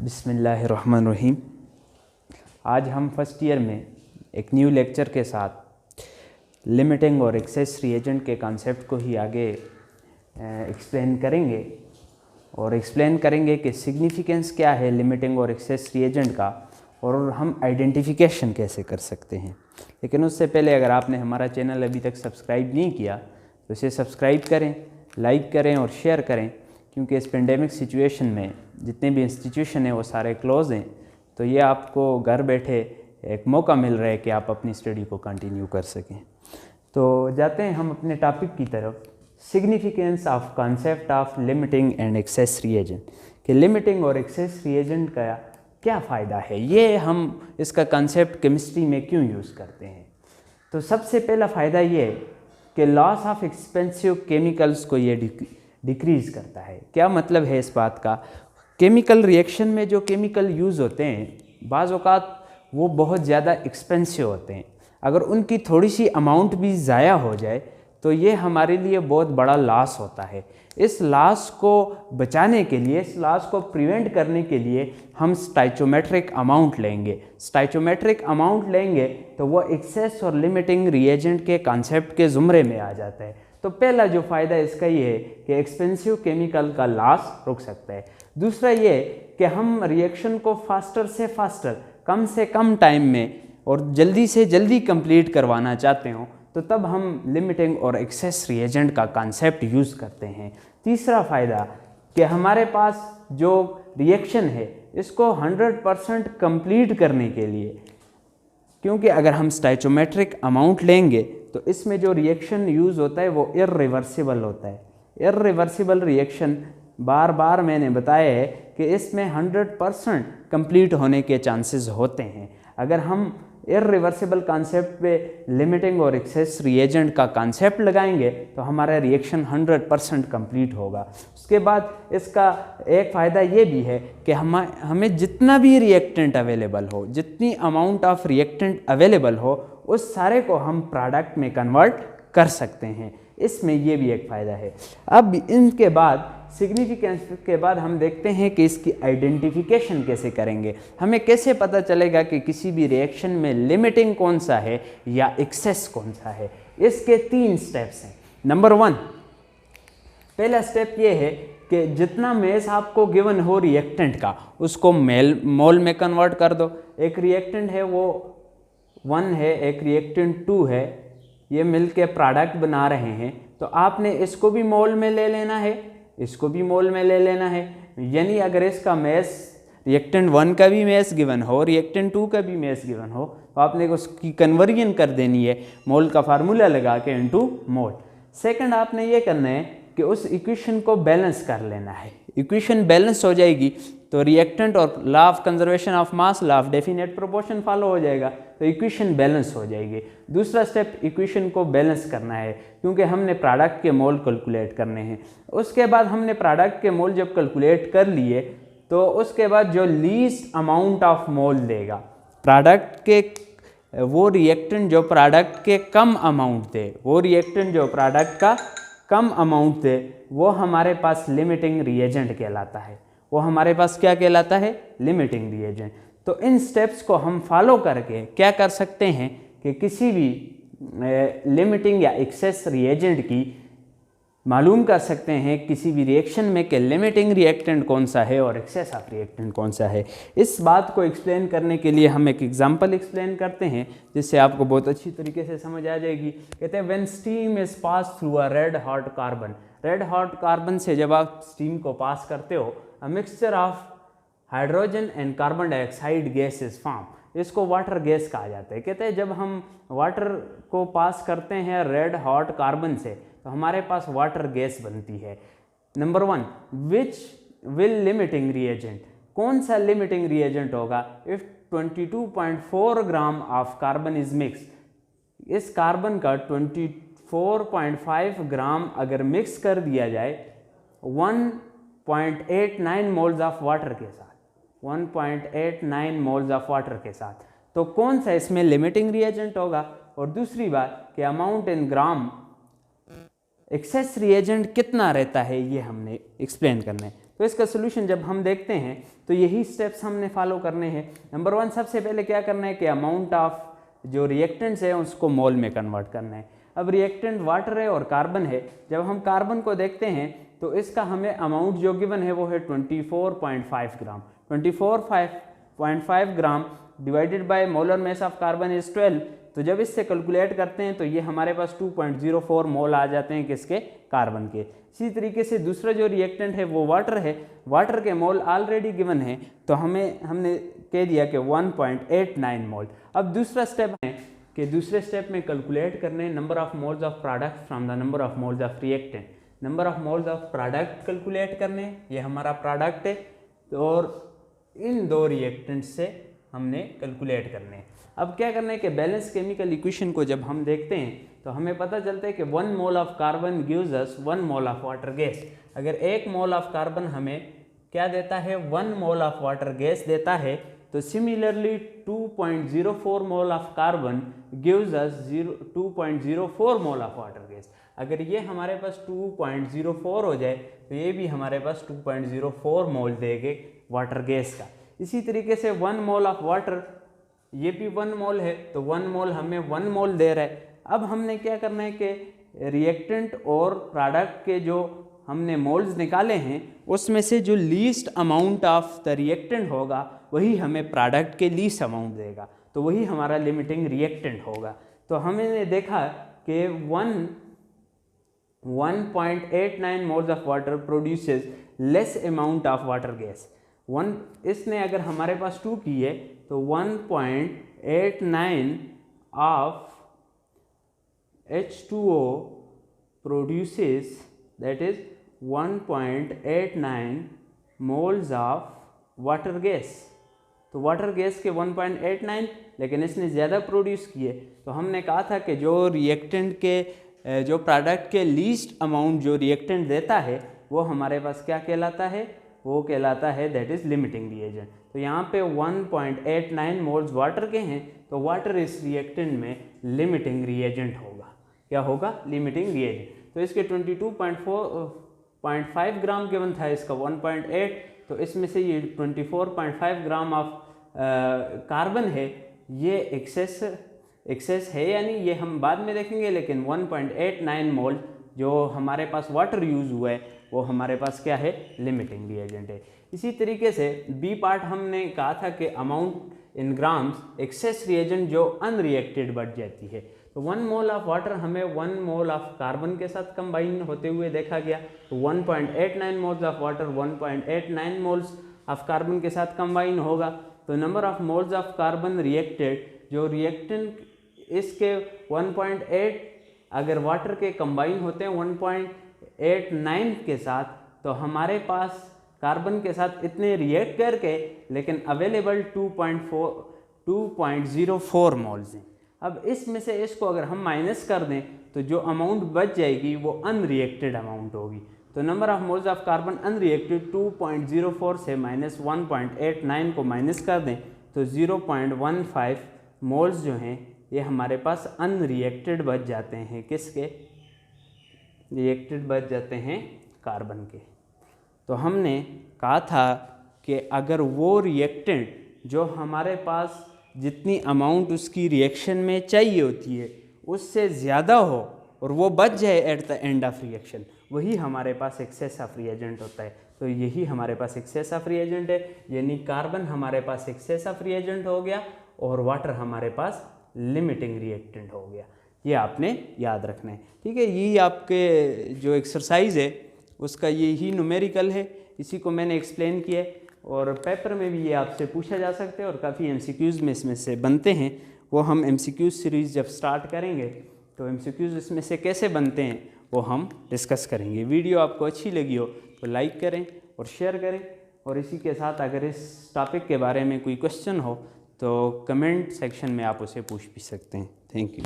बिस्मिल्लाहिर्रहमानिर्रहीम। आज हम फर्स्ट ईयर में एक न्यू लेक्चर के साथ लिमिटिंग और एक्सेस रिएजेंट के कॉन्सेप्ट को ही आगे एक्सप्लेन करेंगे कि सिग्निफिकेंस क्या है लिमिटिंग और एक्सेस रिएजेंट का और हम आइडेंटिफिकेशन कैसे कर सकते हैं। लेकिन उससे पहले अगर आपने हमारा चैनल अभी तक सब्सक्राइब नहीं किया तो इसे सब्सक्राइब करें, लाइक करें और शेयर करें, क्योंकि इस पेंडेमिक सिचुएशन में जितने भी इंस्टीट्यूशन हैं वो सारे क्लोज़ हैं। तो ये आपको घर बैठे एक मौका मिल रहा है कि आप अपनी स्टडी को कंटिन्यू कर सकें। तो जाते हैं हम अपने टॉपिक की तरफ, significance of concept of limiting and access reagent. कि लिमिटिंग और एक्सेस रिएजेंट का क्या फ़ायदा है, ये हम इसका कॉन्सेप्ट केमिस्ट्री में क्यों यूज़ करते हैं। तो सबसे पहला फ़ायदा ये है कि लॉस ऑफ एक्सपेंसिव केमिकल्स को ये डिक्रीज़ करता है। क्या मतलब है इस बात का? केमिकल रिएक्शन में जो केमिकल यूज़ होते हैं बाज़ औक़ात वो बहुत ज़्यादा एक्सपेंसिव होते हैं। अगर उनकी थोड़ी सी अमाउंट भी ज़ाया हो जाए तो ये हमारे लिए बहुत बड़ा लॉस होता है। इस लॉस को बचाने के लिए, इस लॉस को प्रिवेंट करने के लिए हम स्टाइचोमेट्रिक अमाउंट लेंगे। स्टाइचोमेट्रिक अमाउंट लेंगे तो वो एक्सेस और लिमिटिंग रिएजेंट के कॉन्सेप्ट के ज़ुमरे में आ जाता है। तो पहला जो फ़ायदा इसका ये है कि एक्सपेंसिव केमिकल का लॉस रुक सकता है। दूसरा ये कि हम रिएक्शन को फास्टर से फास्टर, कम से कम टाइम में और जल्दी से जल्दी कंप्लीट करवाना चाहते हो तो तब हम लिमिटिंग और एक्सेस रिएजेंट का कॉन्सेप्ट यूज़ करते हैं। तीसरा फ़ायदा कि हमारे पास जो रिएक्शन है इसको 100% कंप्लीट करने के लिए, क्योंकि अगर हम स्टाइचोमेट्रिक अमाउंट लेंगे तो इसमें जो रिएक्शन यूज़ होता है वो इर्रिवर्सिबल होता है। इर्रिवर्सिबल रिएक्शन बार बार मैंने बताया है कि इसमें 100% कंप्लीट होने के चांसेस होते हैं। अगर हम इर्रिवर्सिबल कॉन्सेप्ट पे लिमिटिंग और एक्सेस रिएजेंट का कॉन्सेप्ट लगाएंगे तो हमारा रिएक्शन 100% कंप्लीट होगा। उसके बाद इसका एक फ़ायदा ये भी है कि हमें जितना भी रिएक्टेंट अवेलेबल हो, जितनी अमाउंट ऑफ रिएक्टेंट अवेलेबल हो, उस सारे को हम प्रोडक्ट में कन्वर्ट कर सकते हैं। इसमें ये भी एक फ़ायदा है। अब इनके बाद सिग्निफिकेंस के बाद हम देखते हैं कि इसकी आइडेंटिफिकेशन कैसे करेंगे। हमें कैसे पता चलेगा कि किसी भी रिएक्शन में लिमिटिंग कौन सा है या एक्सेस कौन सा है। इसके 3 स्टेप्स हैं। नंबर 1, पहला स्टेप ये है कि जितना मेस आपको गिवन हो रिएक्टेंट का उसको मोल में कन्वर्ट कर दो। एक रिएक्टेंट है वो 1 है, एक रिएक्टेंट 2 है, ये मिलके प्रोडक्ट बना रहे हैं। तो आपने इसको भी मोल में ले लेना है, इसको भी मोल में ले लेना है। यानी अगर इसका मेस रिएक्टेंट 1 का भी मेस गिवन हो, रिएक्टेंट 2 का भी मेस गिवन हो, तो आपने उसकी कन्वर्जन कर देनी है मोल का फार्मूला लगा के इनटू मोल। सेकंड आपने ये करना है कि उस इक्वेशन को बैलेंस कर लेना है। इक्वेशन बैलेंस हो जाएगी तो रिएक्टेंट और law of conservation of mass, law of definite proportion follow हो जाएगा, तो इक्वेशन बैलेंस हो जाएगी। दूसरा स्टेप इक्वेशन को बैलेंस करना है, क्योंकि हमने प्रोडक्ट के मोल कैलकुलेट करने हैं। उसके बाद हमने प्रोडक्ट के मोल जब कैलकुलेट कर लिए तो उसके बाद जो लीस्ट अमाउंट ऑफ मोल देगा प्रोडक्ट के, वो रिएक्टेंट जो प्रोडक्ट के कम अमाउंट दे, वो रिएक्टेंट जो प्रोडक्ट का कम अमाउंट दे, वो हमारे पास लिमिटिंग रिएजेंट कहलाता है। वो हमारे पास क्या कहलाता है? Limiting reagent. तो इन स्टेप्स को हम फॉलो करके क्या कर सकते हैं कि किसी भी लिमिटिंग या एक्सेस रिएजेंट की मालूम कर सकते हैं किसी भी रिएक्शन में कि लिमिटिंग रिएक्टेंट कौन सा है और एक्सेस ऑफ रिएक्टेंट कौन सा है। इस बात को एक्सप्लेन करने के लिए हम एक एग्जांपल एक्सप्लेन करते हैं जिससे आपको बहुत अच्छी तरीके से समझ आ जाएगी। कहते हैं when steam is pass through a red hot carbon. Red hot carbon से जब आप स्टीम को पास करते हो, a mixture of hydrogen and carbon dioxide gas is form. इसको वाटर गैस कहा जाता है। कहते हैं जब हम वाटर को पास करते हैं रेड हॉट कार्बन से तो हमारे पास वाटर गैस बनती है। Number 1, which will limiting reagent, कौन सा लिमिटिंग रिएजेंट होगा? If 22.4 gram of carbon is mix, इस कार्बन का 24.5 ग्राम अगर मिक्स कर दिया जाए 1.89 मोल्स ऑफ वाटर के साथ, 1.89 मोल्स ऑफ वाटर के साथ, तो कौन सा इसमें लिमिटिंग रिएजेंट होगा? और दूसरी बात कि amount in gram access reagent कितना रहता है ये हमने एक्सप्लेन करना है। तो इसका सोल्यूशन जब हम देखते हैं तो यही स्टेप्स हमने फॉलो करने हैं। नंबर 1, सबसे पहले क्या करना है कि अमाउंट ऑफ जो रिएक्टेंट्स है उसको मोल में कन्वर्ट करना है। अब रिएक्टेंट वाटर है और कार्बन है। जब हम कार्बन को देखते हैं तो इसका हमें अमाउंट जो गिवन है वो है 24.5 ग्राम। 24.5 gram divided by molar mass of carbon is 12। तो जब इससे कैलकुलेट करते हैं तो ये हमारे पास 2.04 मोल आ जाते हैं किसके, कार्बन के। इसी तरीके से दूसरा जो रिएक्टेंट है वो वाटर है। वाटर के मोल ऑलरेडी गिवन है तो हमने कह दिया कि 1.89 मोल। अब दूसरा स्टेप है कि दूसरे स्टेप में कैलकुलेट करने number of moles of product from the number of moles of reactant. Number of moles of product calculate करने, ये हमारा प्रोडक्ट है और इन दो रिएक्टेंट से हमने कैलकुलेट करने। अब क्या करना है कि बैलेंस केमिकल इक्वेशन को जब हम देखते हैं तो हमें पता चलता है कि 1 mole of carbon gives us 1 mole of water gas. अगर 1 मोल ऑफ कार्बन हमें क्या देता है, 1 मोल ऑफ वाटर गैस देता है, तो similarly 2.04 mole of carbon gives us 2.04 mole of water gas. अगर ये हमारे पास 2.04 हो जाए तो ये भी हमारे पास 2.04 मोल देंगे वाटर गैस का। इसी तरीके से 1 मोल ऑफ वाटर, ये भी 1 मोल है तो 1 मोल हमें 1 मोल दे रहा है। अब हमने क्या करना है कि रिएक्टेंट और प्रोडक्ट के जो हमने मोल्स निकाले हैं उसमें से जो least amount of the reactant होगा वही हमें प्रोडक्ट के लीस्ट अमाउंट देगा, तो वही हमारा लिमिटिंग रिएक्टेंट होगा। तो हमने देखा कि 1.89 moles of water produces less amount of water gas. इसने अगर हमारे पास 2 की है तो 1.89 of H2O produces, that is 1.89 moles of water gas। तो वाटर गैस के 1.89, लेकिन इसने ज़्यादा प्रोड्यूस किए। तो हमने कहा था कि जो रिएक्टेंट के जो प्रोडक्ट के लीस्ट अमाउंट जो रिएक्टेंट देता है वो हमारे पास क्या कहलाता है, वो कहलाता है दैट इज़ लिमिटिंग रिएजेंट। तो यहाँ पे 1.89 मोल्स वाटर के हैं तो वाटर इस रिएक्टेंट में लिमिटिंग रिएजेंट होगा। क्या होगा, लिमिटिंग रिएजेंट। तो इसके 22.5 ग्राम गिवन था, इसका 1.8, तो इसमें से ये 24.5 ग्राम ऑफ कार्बन है, ये एक्सेस है यानी ये हम बाद में देखेंगे, लेकिन 1.89 मोल जो हमारे पास वाटर यूज़ हुआ है वो हमारे पास क्या है, लिमिटिंग रिएजेंट है। इसी तरीके से बी पार्ट हमने कहा था कि amount in grams access reagent जो अनरिएक्टेड बढ़ जाती है। तो 1 मोल ऑफ वाटर हमें 1 मोल ऑफ कार्बन के साथ कंबाइन होते हुए देखा गया। तो 1.89 moles of water 1.89 moles of carbon के साथ कंबाइन होगा। तो number of moles of carbon reacted, जो रिएक्टेंट इसके 1.8 अगर वाटर के कंबाइन होते हैं 1.89 के साथ, तो हमारे पास कार्बन के साथ इतने रिएक्ट करके लेकिन अवेलेबल 2.04 मोल्स हैं। अब इसमें से इसको अगर हम माइनस कर दें तो जो अमाउंट बच जाएगी वो अनरिएक्टेड अमाउंट होगी। तो number of moles of carbon unreacted 2.04 से माइनस 1.89 को माइनस कर दें तो 0.15 मोल्स जो हैं ये हमारे पास अनरिएक्टेड बच जाते हैं। किसके, रिएक्टेड बच जाते हैं कार्बन के। तो हमने कहा था कि अगर वो रिएक्टेंट जो हमारे पास जितनी अमाउंट उसकी रिएक्शन में चाहिए होती है उससे ज़्यादा हो और वो बच जाए at the end of reaction, वही हमारे पास एक्सेस ऑफ रिएजेंट होता है। तो यही हमारे पास एक्सेस ऑफ रिएजेंट है, यानी कार्बन हमारे पास एक्सेस ऑफ रिएजेंट हो गया और वाटर हमारे पास लिमिटिंग रिएक्टेंट हो गया। ये आपने याद रखना है, ठीक है। यही आपके जो एक्सरसाइज है उसका यही न्यूमेरिकल है, इसी को मैंने एक्सप्लेन किया है और पेपर में भी ये आपसे पूछा जा सकते हैं और काफ़ी एमसीक्यूज़ में इसमें से बनते हैं। वो हम एमसीक्यूज़ सीरीज़ जब स्टार्ट करेंगे तो एमसीक्यूज़ इसमें से कैसे बनते हैं वो हम डिस्कस करेंगे। वीडियो आपको अच्छी लगी हो तो लाइक करें और शेयर करें, और इसी के साथ अगर इस टॉपिक के बारे में कोई क्वेश्चन हो तो कमेंट सेक्शन में आप उसे पूछ भी सकते हैं। Thank you.